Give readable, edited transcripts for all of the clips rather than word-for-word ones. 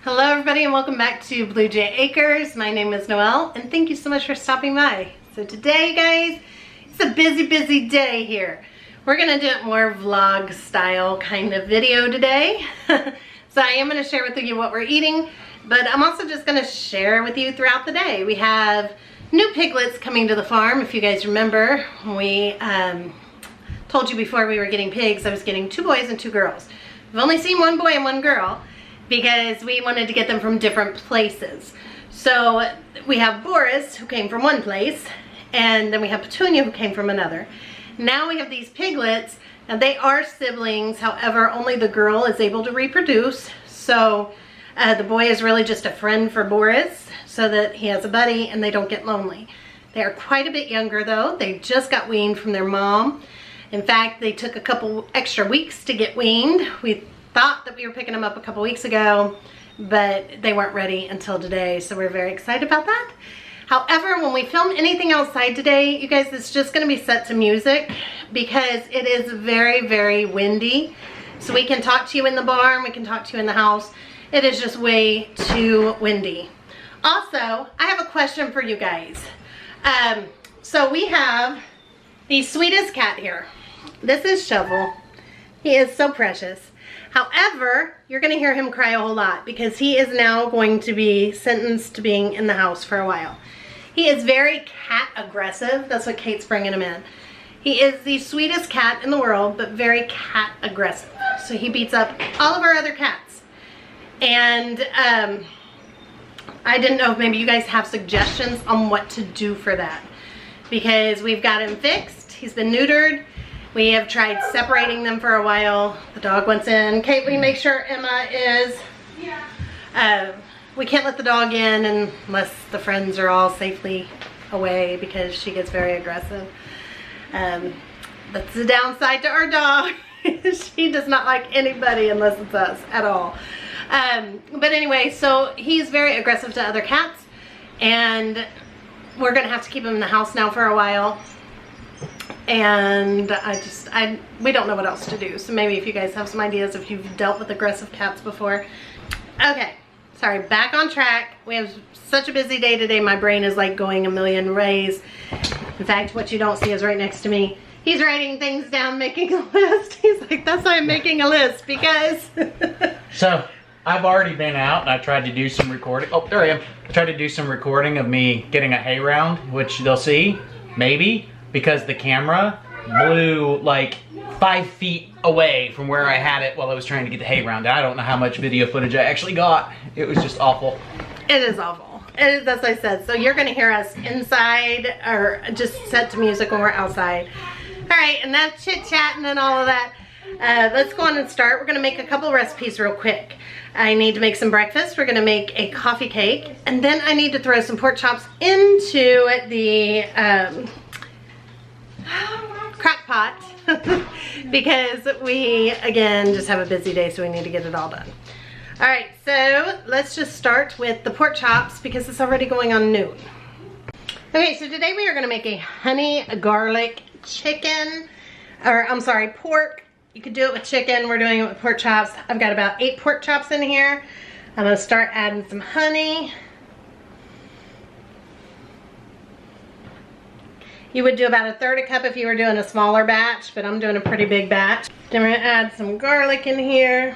Hello everybody and welcome back to Blue Jay Acres. My name is Noelle and thank you so much for stopping by. So today guys, it's a busy day here. We're gonna do it more vlog style kind of video today. So I am gonna share with you what we're eating, but I'm also just gonna share with you throughout the day. We have new piglets coming to the farm. If you guys remember, we told you before we were getting pigs, I was getting 2 boys and 2 girls. We've only seen 1 boy and 1 girl, because we wanted to get them from different places. So we have Boris, who came from one place, and then we have Petunia, who came from another. Now we have these piglets, and they are siblings. However, only the girl is able to reproduce. So the boy is really just a friend for Boris, so that he has a buddy and they don't get lonely. They are quite a bit younger though. They just got weaned from their mom. In fact, they took a couple extra weeks to get weaned. We thought that we were picking them up a couple weeks ago, but they weren't ready until today, so we're very excited about that. However, when we film anything outside today, you guys, it's just going to be set to music because it is very windy. So we can talk to you in the barn, we can talk to you in the house. It is just way too windy. Also, I have a question for you guys. So we have the sweetest cat here. This is Shovel. He is so precious. However, you're going to hear him cry a whole lot because he is now going to be sentenced to being in the house for a while. He is very cat aggressive. That's what Kate's bringing him in. He is the sweetest cat in the world, but very cat aggressive. So he beats up all of our other cats. And I didn't know if maybe you guys have suggestions on what to do for that. Because we've got him fixed. He's been neutered. We have tried separating them for a while. The dog wants in. Kate, will you make sure Emma is? Yeah. We can't let the dog in unless the friends are all safely away because she gets very aggressive. That's the downside to our dog. She does not like anybody unless it's us at all. But anyway, so he's very aggressive to other cats, and we're gonna have to keep him in the house now for a while. And we don't know what else to do. So maybe if you guys have some ideas, if you've dealt with aggressive cats before. Okay, sorry, back on track. We have such a busy day today. My brain is like going a million ways. In fact, what you don't see is right next to me. He's writing things down, making a list. He's like, that's why I'm making a list, because. So, I've already been out and I tried to do some recording. Oh, there I am. I tried to do some recording of me getting a hay round, which they'll see, maybe. Because the camera blew like 5 feet away from where I had it while I was trying to get the hay round. I don't know how much video footage I actually got. It was just awful. It is awful. It is, as I said. So you're going to hear us inside or just set to music when we're outside. All right, enough chit-chatting and all of that. Let's go on and start. We're going to make a couple recipes real quick. I need to make some breakfast. We're going to make a coffee cake. And then I need to throw some pork chops into the crock pot because we again just have a busy day, so we need to get it all done. All right, so let's just start with the pork chops because it's already going on noon. Okay, so today we are going to make a honey garlic chicken, or I'm sorry, pork. You could do it with chicken. We're doing it with pork chops. I've got about 8 pork chops in here. I'm going to start adding some honey. You would do about 1/3 cup if you were doing a smaller batch, but I'm doing a pretty big batch. Then we're gonna add some garlic in here.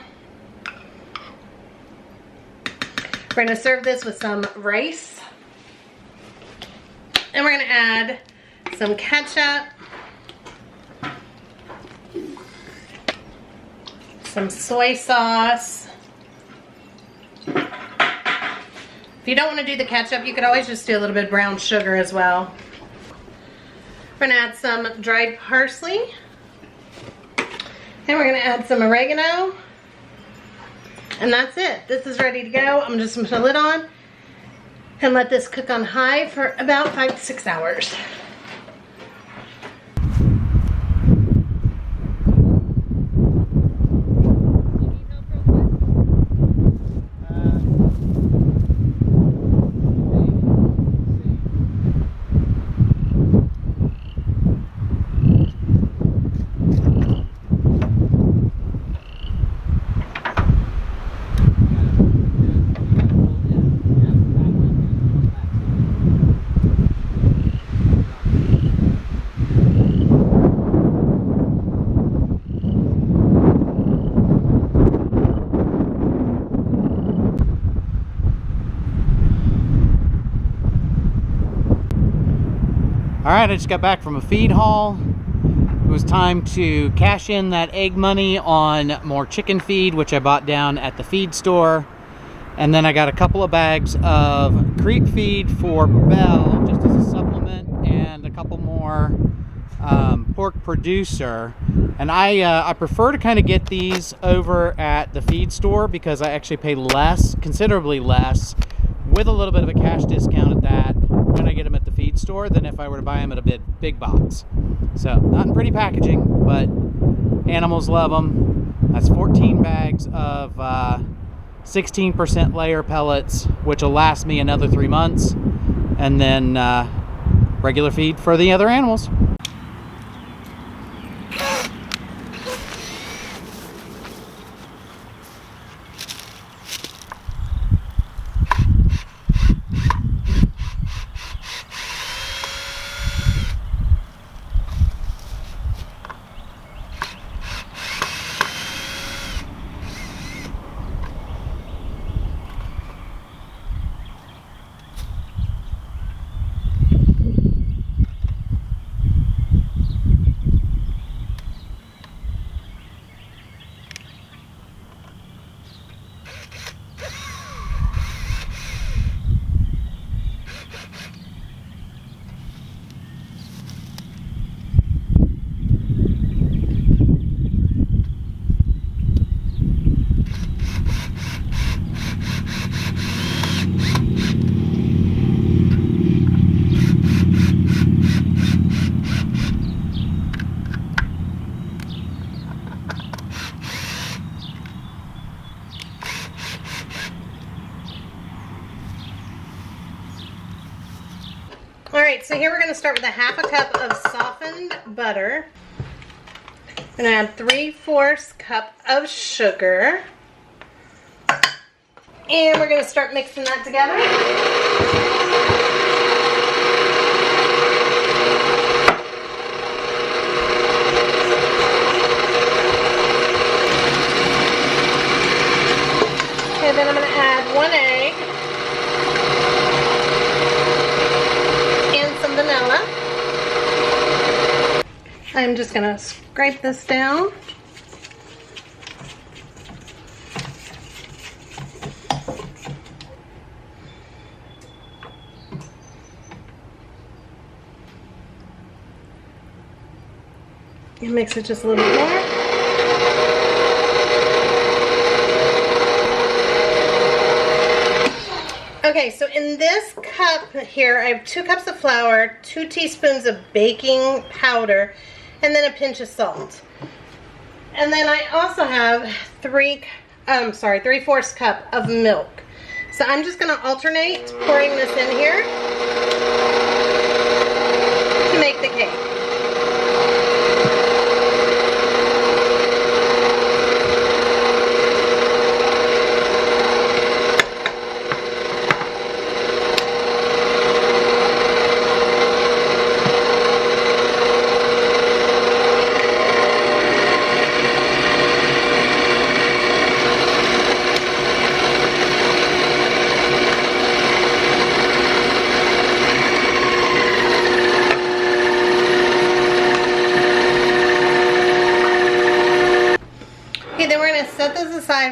We're gonna serve this with some rice. And we're gonna add some ketchup, some soy sauce. If you don't want to do the ketchup, you could always just do a little bit of brown sugar as well. We're gonna add some dried parsley. And we're gonna add some oregano. And that's it. This is ready to go. I'm just gonna put a lid on and let this cook on high for about 5 to 6 hours. Alright, I just got back from a feed haul. It was time to cash in that egg money on more chicken feed, which I bought down at the feed store. And then I got a couple of bags of creep feed for Belle, just as a supplement, and a couple more pork producer. And I prefer to kind of get these over at the feed store because I actually pay less, considerably less, with a little bit of a cash discount at that when I get them at the feed store than if I were to buy them at a big box. So, not in pretty packaging, but animals love them. That's 14 bags of 16% layer pellets, which will last me another 3 months, and then regular feed for the other animals. Alright, so here we're going to start with a half a cup of softened butter. I'm going to add 3/4 cup of sugar. And we're going to start mixing that together. Okay, then I'm going to add 1 egg. Vanilla. I'm just going to scrape this down. And mix it just a little bit more. Okay, so in this cup here, I have 2 cups of flour, 2 teaspoons of baking powder, and then a pinch of salt. And then I also have 3/4 cup of milk. So I'm just going to alternate pouring this in here to make the cake.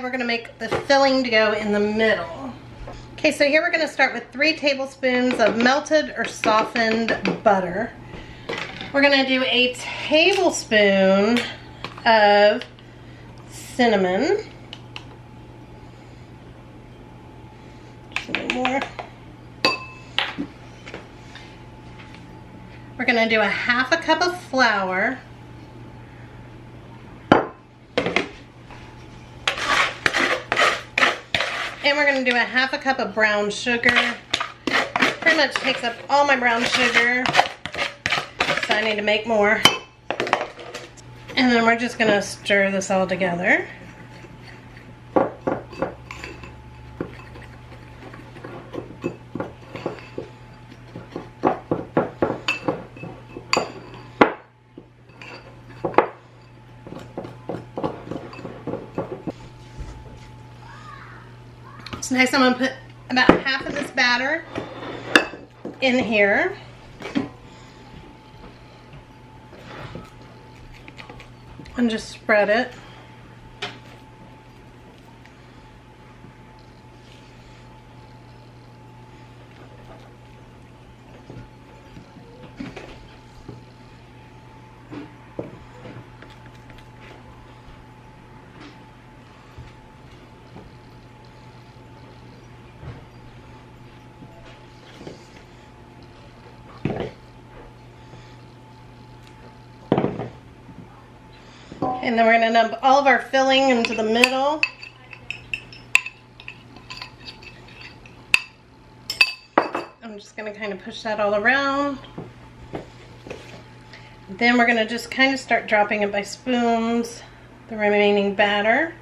We're going to make the filling to go in the middle. Okay, so here we're going to start with 3 tablespoons of melted or softened butter. We're going to do a tablespoon of cinnamon. Just a little more. We're going to do a half a cup of flour. And we're going to do a half a cup of brown sugar. Pretty much takes up all my brown sugar, so I need to make more. And then we're just going to stir this all together. So next I'm going to put about half of this batter in here. and just spread it. And then we're going to dump all of our filling into the middle. I'm just going to kind of push that all around. Then we're going to just kind of start dropping it by spoons, the remaining batter.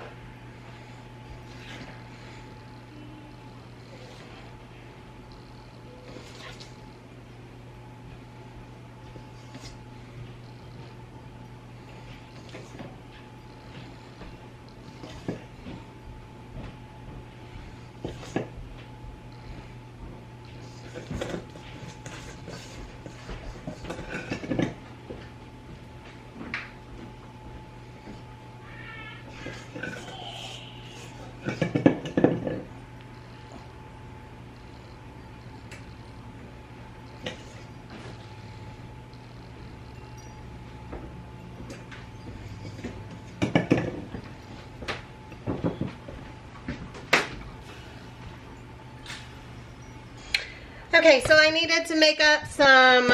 Okay, so I needed to make up some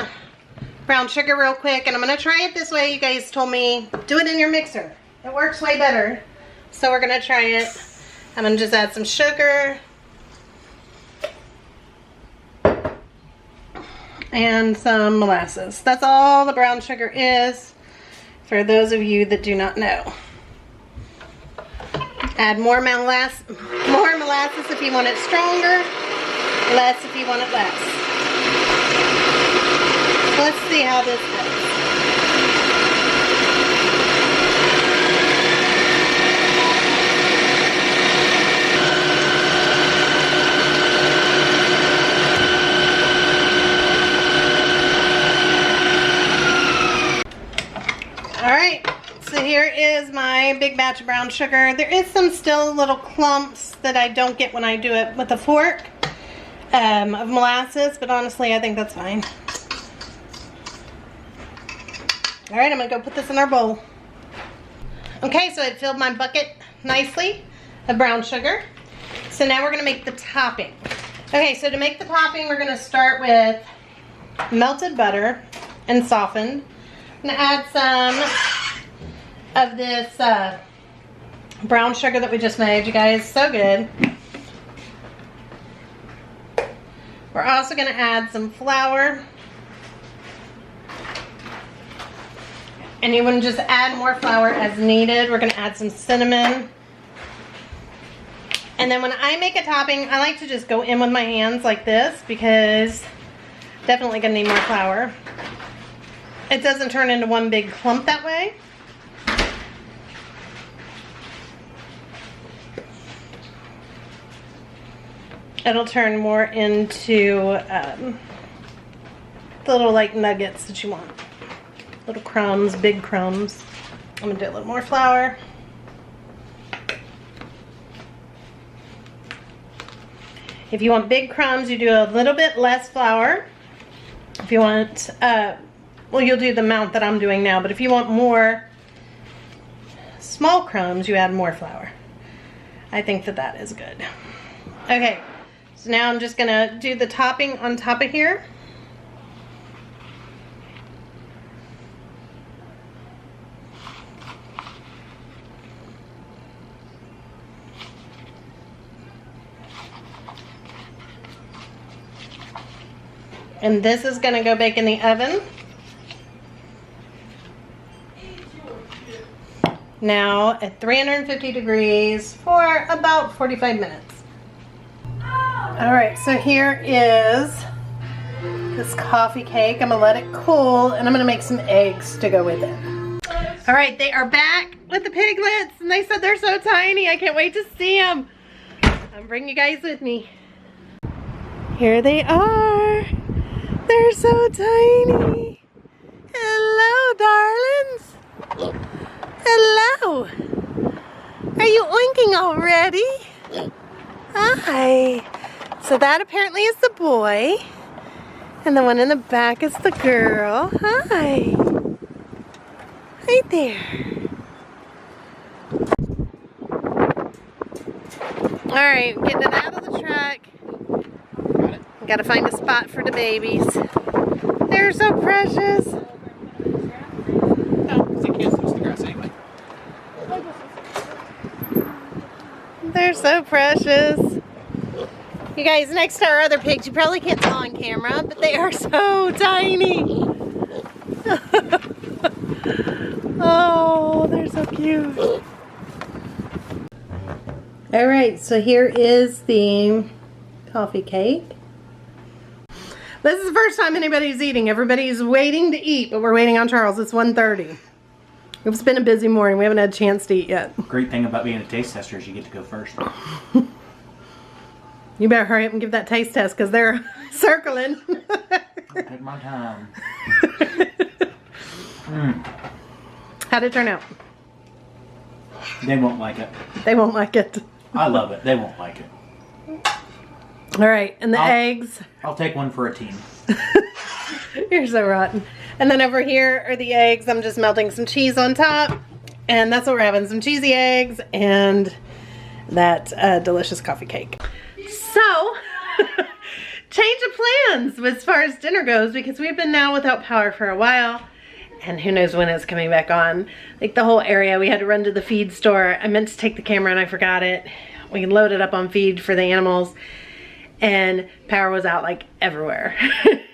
brown sugar real quick, and I'm going to try it this way. You guys told me, do it in your mixer. It works way better. So we're going to try it. I'm going to just add some sugar. And some molasses. That's all the brown sugar is, for those of you that do not know. Add more molasses if you want it stronger. Less if you want it less. Let's see how this goes. Alright, so here is my big batch of brown sugar. There is some still little clumps that I don't get when I do it with a fork. Of molasses, but honestly I think that's fine. Alright, I'm going to go put this in our bowl. Okay, so I filled my bucket nicely of brown sugar. So now we're going to make the topping. Okay, so to make the topping we're going to start with melted butter and softened. I'm going to add some of this brown sugar that we just made, you guys. So good. We're also going to add some flour. And you want to just add more flour as needed. We're going to add some cinnamon. And then when I make a topping, I like to just go in with my hands like this, because definitely going to need more flour. It doesn't turn into one big clump that way. It'll turn more into little like nuggets that you want. Little crumbs, big crumbs. I'm gonna do a little more flour. If you want big crumbs, you do a little bit less flour. If you want, well, you'll do the amount that I'm doing now, but if you want more small crumbs, you add more flour. I think that that is good. Okay. So now I'm just going to do the topping on top of here. And this is going to go bake in the oven. Now at 350 degrees for about 45 minutes. Alright, so here is this coffee cake. I'm going to let it cool, and I'm going to make some eggs to go with it. Alright, they are back with the piglets, and they said they're so tiny. I can't wait to see them. I'm bringing you guys with me. Here they are. They're so tiny. Hello, darlings. Hello. Are you oinking already? Hi. So that apparently is the boy. And the one in the back is the girl. Hi. Right there. Alright, getting it out of the truck. Gotta find a spot for the babies. They're so precious. They're so precious. You guys, next to our other pigs, you probably can't tell on camera, but they are so tiny. Oh, they're so cute. Alright, so here is the coffee cake. This is the first time anybody's eating. Everybody's waiting to eat, but we're waiting on Charles. It's 1:30. It's been a busy morning. We haven't had a chance to eat yet. Great thing about being a taste tester is you get to go first. You better hurry up and give that taste test because they're circling. I'll take my time. How'd it turn out? They won't like it. They won't like it. I love it. They won't like it. All right, and the eggs. I'll take one for a team. You're so rotten. And then over here are the eggs. I'm just melting some cheese on top. And that's what we're having. Some cheesy eggs and that delicious coffee cake. So, change of plans as far as dinner goes because we've been now without power for a while. And who knows when it's coming back on. Like the whole area, we had to run to the feed store. I meant to take the camera and I forgot it. We loaded up on feed for the animals. And power was out like everywhere.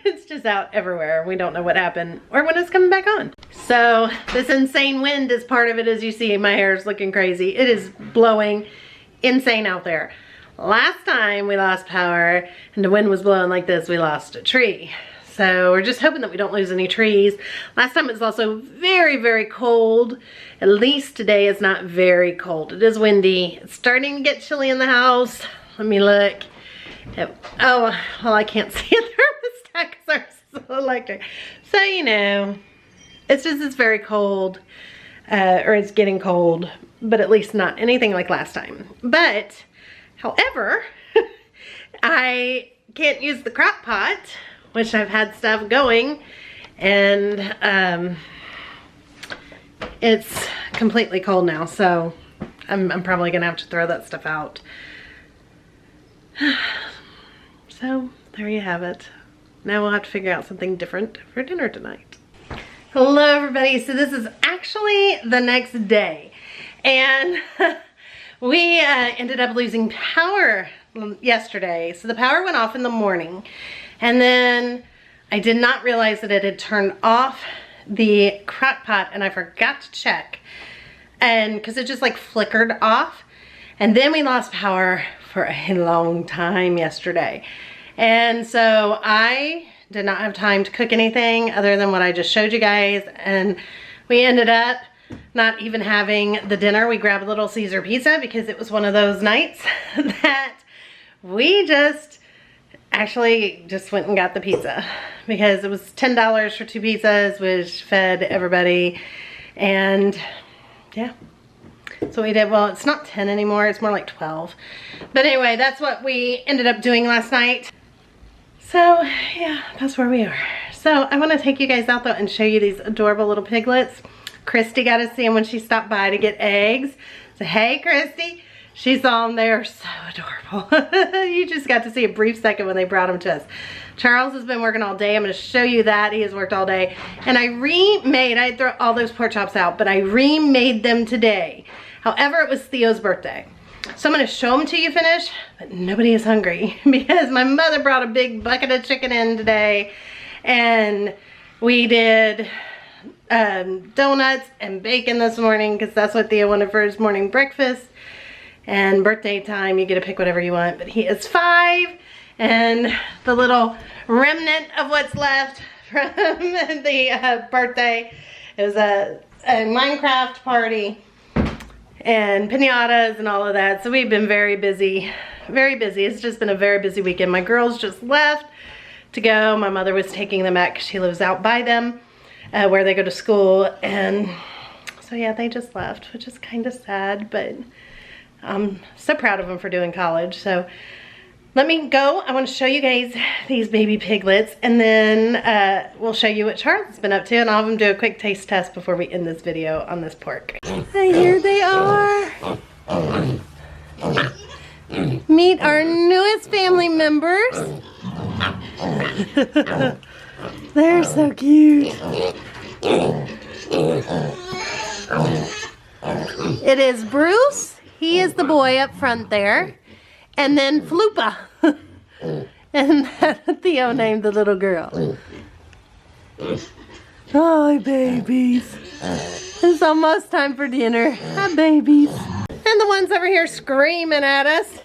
It's just out everywhere. We don't know what happened or when it's coming back on. So this insane wind is part of it. As you see, my hair is looking crazy. It is blowing insane out there. Last time we lost power and the wind was blowing like this, we lost a tree. So we're just hoping that we don't lose any trees. Last time it was also very, very cold. At least today it's not very cold. It is windy. It's starting to get chilly in the house. Let me look. Oh, well, I can't see a thermostat because ours is electric. So, you know, it's very cold, or it's getting cold, but at least not anything like last time. But, however, I can't use the crock pot, which I've had stuff going, and it's completely cold now, so I'm probably gonna have to throw that stuff out. So there you have it. Now we'll have to figure out something different for dinner tonight. Hello everybody. So this is actually the next day and we ended up losing power yesterday. So the power went off in the morning and then I did not realize that it had turned off the crock pot and I forgot to check, and because it just like flickered off. And then we lost power for a long time yesterday. And so I did not have time to cook anything other than what I just showed you guys. And we ended up not even having the dinner. We grabbed a Little Caesar pizza because it was one of those nights that we actually just went and got the pizza because it was $10 for 2 pizzas, which fed everybody. And yeah. So we did. Well, it's not 10 anymore. It's more like 12. But anyway, that's what we ended up doing last night. So yeah, that's where we are. So I want to take you guys out though and show you these adorable little piglets. Christy got to see them when she stopped by to get eggs. So hey, Christy. She saw them. They are so adorable. You just got to see a brief second when they brought them to us. Charles has been working all day. I'm going to show you that. He has worked all day. And I had thrown all those pork chops out, but I remade them today. However, it was Theo's birthday. So I'm going to show them to you finished, but nobody is hungry because my mother brought a big bucket of chicken in today. And we did donuts and bacon this morning because that's what Theo wanted for his morning breakfast. And birthday time, you get to pick whatever you want. But he is 5, and the little remnant of what's left from the birthday is a Minecraft party and piñatas and all of that. So we've been very busy, very busy. It's just been a very busy weekend. My girls just left to go. My mother was taking them back because she lives out by them where they go to school. And so So yeah, they just left, which is kind of sad, but I'm so proud of them for doing college. So let me go. I want to show you guys these baby piglets, and then we'll show you what Charlotte's been up to, and I'll have them do a quick taste test before we end this video on this pork. And here they are. Meet our newest family members. They're so cute. It is Bruce. He is the boy up front there. And then Floopa. And Theo named the little girl. Hi, babies. It's almost time for dinner. Hi, babies. And the ones over here screaming at us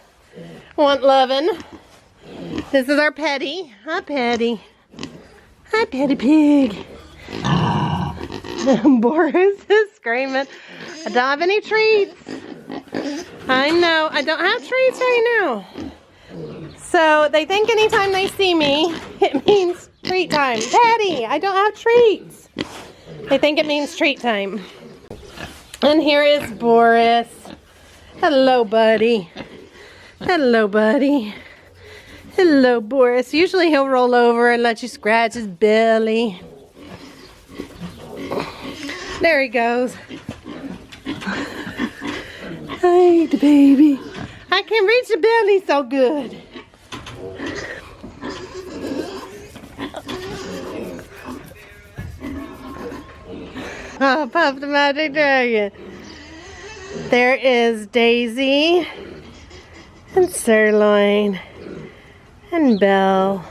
want loving. This is our Petty. Hi, Petty. Hi, Petty Pig. Boris is screaming. I don't have any treats. I know. I don't have treats right now. So they think anytime they see me, it means treat time. Daddy, I don't have treats. They think it means treat time. And here is Boris. Hello, buddy. Hello, buddy. Hello, Boris. Usually he'll roll over and let you scratch his belly. There he goes. Hi, the baby. I can reach the belly so good. Oh, Puff the Magic Dragon. There is Daisy and Sirloin and Belle.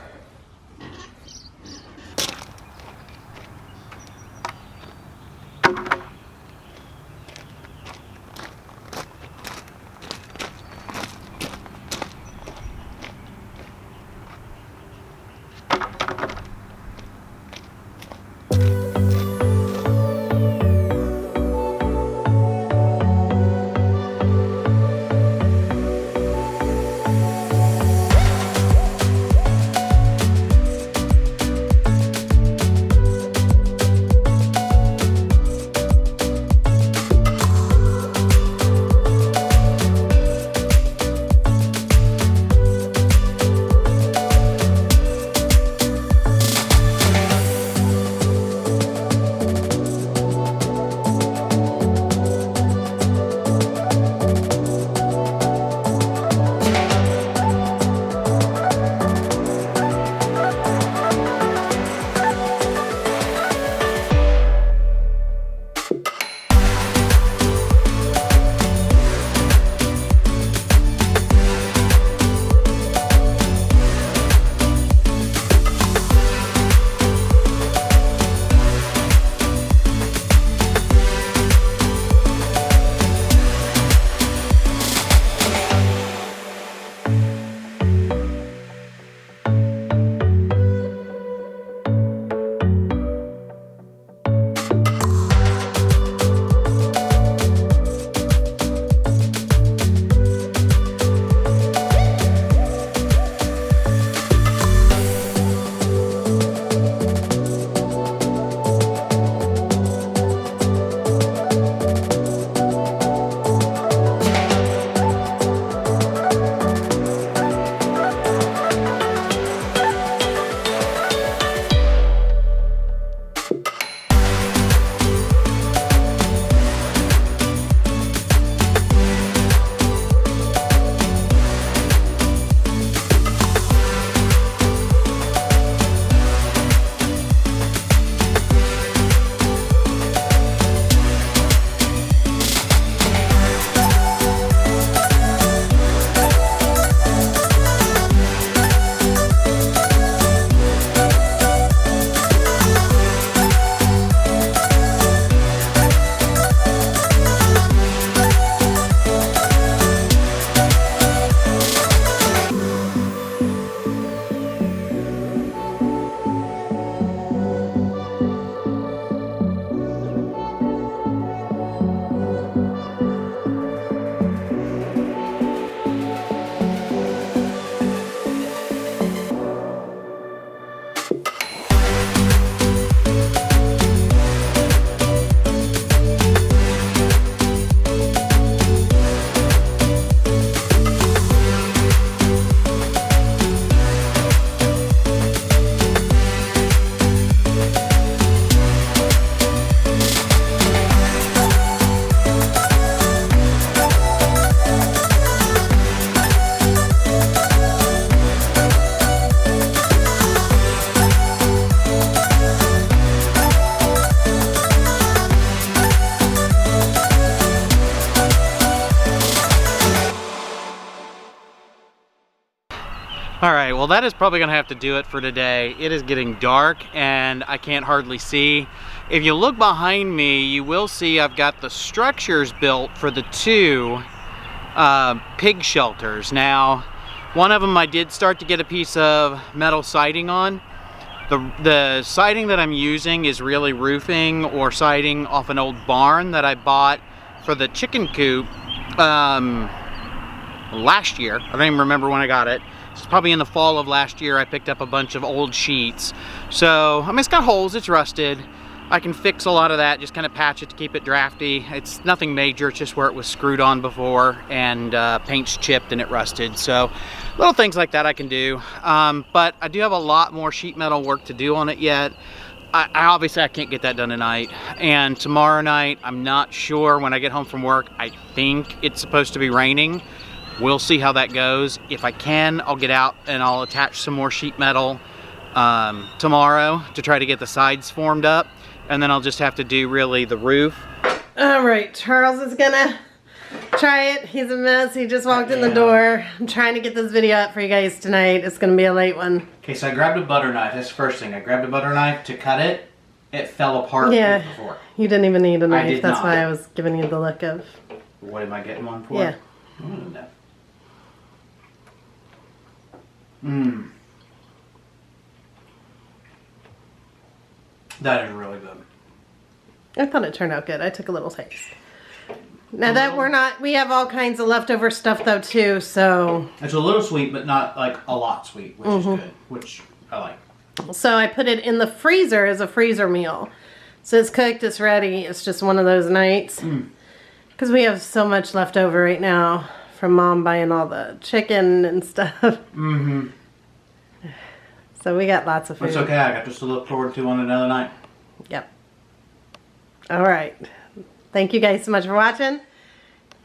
All right, well that is probably gonna have to do it for today. It is getting dark and I can't hardly see. If you look behind me, you will see I've got the structures built for the 2 pig shelters. Now, one of them I did start to get a piece of metal siding on. The siding that I'm using is really roofing or siding off an old barn that I bought for the chicken coop last year. I don't even remember when I got it. It's probably in the fall of last year. I picked up a bunch of old sheets. So, I mean, it's got holes, it's rusted. I can fix a lot of that, just kind of patch it to keep it drafty. It's nothing major, it's just where it was screwed on before and paint's chipped and it rusted. So little things like that I can do. But I do have a lot more sheet metal work to do on it yet. I obviously I can't get that done tonight. And tomorrow night, I'm not sure when I get home from work. I think it's supposed to be raining. We'll see how that goes. If I can, I'll get out and I'll attach some more sheet metal tomorrow to try to get the sides formed up. And then I'll just have to do really the roof. All right, Charles is gonna try it. He's a mess. He just walked in the door. I'm trying to get this video up for you guys tonight. It's gonna be a late one. Okay, so I grabbed a butter knife. That's the first thing. I grabbed a butter knife to cut it. It fell apart before. You didn't even need a knife. I did That's not. why I was giving you the look of. What am I getting one for? Yeah. Mmm. That is really good. I thought it turned out good. I took a little taste. Now that we have all kinds of leftover stuff though too, so. It's a little sweet, but not like a lot sweet, which is good, which I like. So I put it in the freezer as a freezer meal. So it's cooked, it's ready. It's just one of those nights. Because we have so much left over right now from Mom buying all the chicken and stuff. Mm-hmm. So we got lots of food. It's okay, I got this to look forward to on another night. Yep. All right. Thank you guys so much for watching.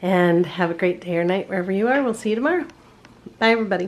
And have a great day or night wherever you are. We'll see you tomorrow. Bye, everybody.